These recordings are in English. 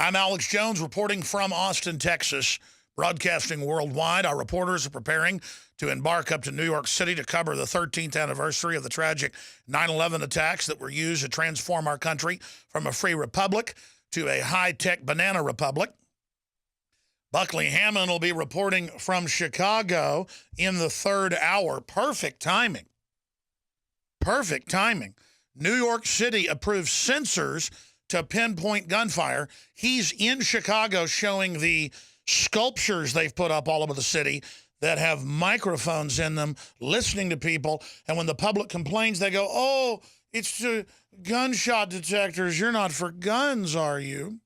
I'm Alex Jones reporting from Austin, Texas, broadcasting worldwide. Our reporters are preparing to embark up to New York City to cover the 13th anniversary of the tragic 9/11 attacks that were used to transform our country from a free republic to a high-tech banana republic. Buckley Hammond will be reporting from Chicago in the third hour. Perfect timing. Perfect timing. New York City approves sensors to pinpoint gunfire. He's in Chicago showing the sculptures they've put up all over the city that have microphones in them, listening to people. And when the public complains, they go, "Oh, it's the gunshot detectors. You're not for guns, are you?"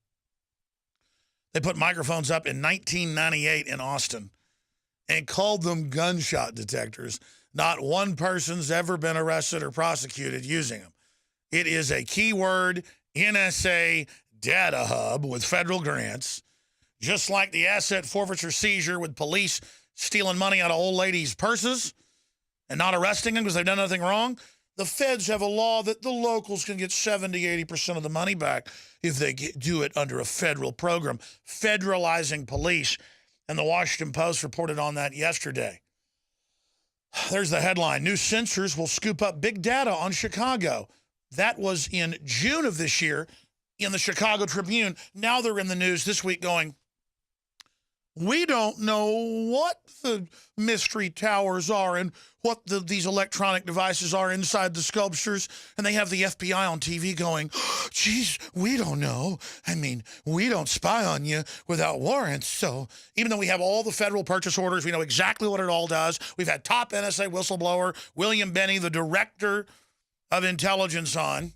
They put microphones up in 1998 in Austin and called them gunshot detectors. Not one person's ever been arrested or prosecuted using them. It is a keyword NSA data hub with federal grants, just like the asset forfeiture seizure with police stealing money out of old ladies' purses and not arresting them because they've done nothing wrong. The feds have a law that the locals can get 70, 80% of the money back if they do it under a federal program, federalizing police. And the Washington Post reported on that yesterday. There's the headline. New sensors will scoop up big data on Chicago. That was in June of this year in the Chicago Tribune. Now they're in the news this week going, we don't know what the mystery towers are and what these electronic devices are inside the sculptures. And they have the FBI on TV going, geez, we don't know. I mean, we don't spy on you without warrants. So even though we have all the federal purchase orders, we know exactly what it all does. We've had top NSA whistleblower William Benny, the director of intelligence, on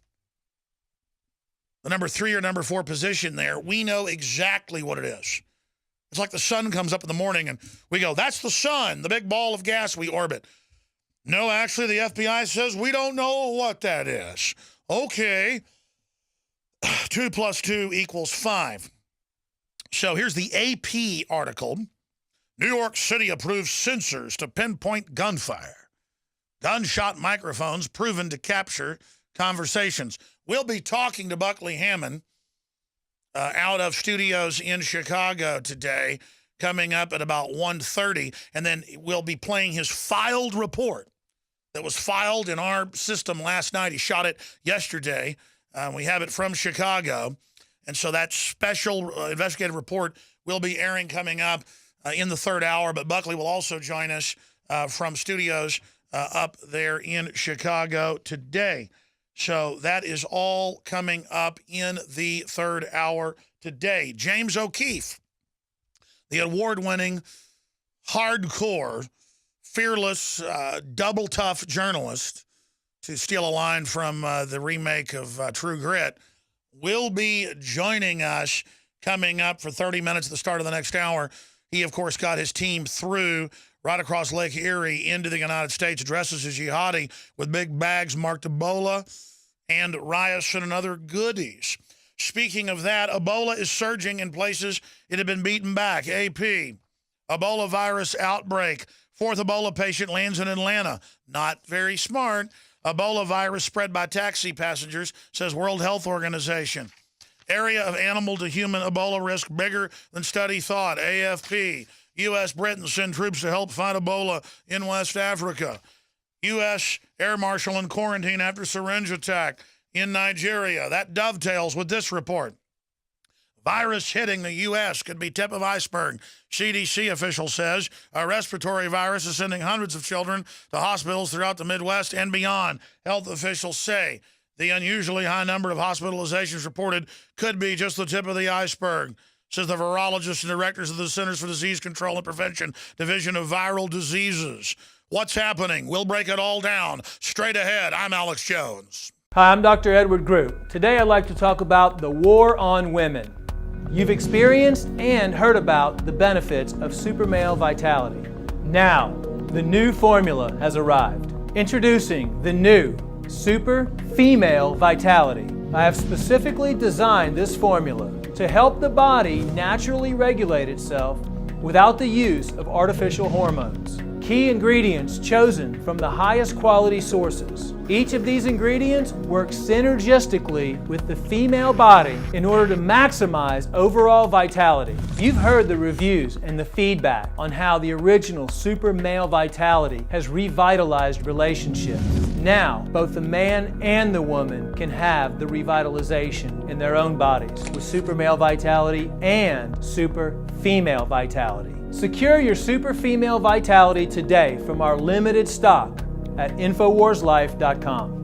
the number 3 or number 4 position there. We know exactly what it is. It's like the sun comes up in the morning and we go, that's the sun, the big ball of gas we orbit. No, actually, the FBI says we don't know what that is. Okay. 2 + 2 = 5. So here's the AP article. New York City approves sensors to pinpoint gunfire. Gunshot microphones proven to capture conversations. We'll be talking to Buckley Hammond out of studios in Chicago today, coming up at about 1:30, and then we'll be playing his filed report that was filed in our system last night. He shot it yesterday. We have it from Chicago, and so that special investigative report will be airing coming up in the third hour, but Buckley will also join us from studios up there in Chicago today. So that is all coming up in the third hour today. James O'Keefe, the award-winning, hardcore, fearless, double tough journalist, to steal a line from the remake of True Grit, will be joining us coming up for 30 minutes at the start of the next hour. He, of course, got his team through right across Lake Erie into the United States, dresses as jihadi with big bags marked Ebola and riots and other goodies. Speaking of that, Ebola is surging in places it had been beaten back. AP, Ebola virus outbreak. 4th Ebola patient lands in Atlanta. Not very smart. Ebola virus spread by taxi passengers, says World Health Organization. Area of animal to human Ebola risk bigger than study thought. AFP. U.S. Britain send troops to help fight Ebola in West Africa. U.S. Air Marshal in quarantine after syringe attack in Nigeria. That dovetails with this report. Virus hitting the U.S. could be tip of iceberg. CDC official says a respiratory virus is sending hundreds of children to hospitals throughout the Midwest and beyond. Health officials say the unusually high number of hospitalizations reported could be just the tip of the iceberg, says the virologists and directors of the Centers for Disease Control and Prevention, Division of Viral Diseases. What's happening? We'll break it all down. Straight ahead, I'm Alex Jones. Hi, I'm Dr. Edward Group. Today I'd like to talk about the war on women. You've experienced and heard about the benefits of super male vitality. Now, the new formula has arrived. Introducing the new Super Female Vitality. I have specifically designed this formula to help the body naturally regulate itself without the use of artificial hormones. Key ingredients chosen from the highest quality sources. Each of these ingredients works synergistically with the female body in order to maximize overall vitality. You've heard the reviews and the feedback on how the original Super Male Vitality has revitalized relationships. Now, both the man and the woman can have the revitalization in their own bodies with Super Male Vitality and Super Female Vitality. Secure your Super Female Vitality today from our limited stock at InfoWarsLife.com.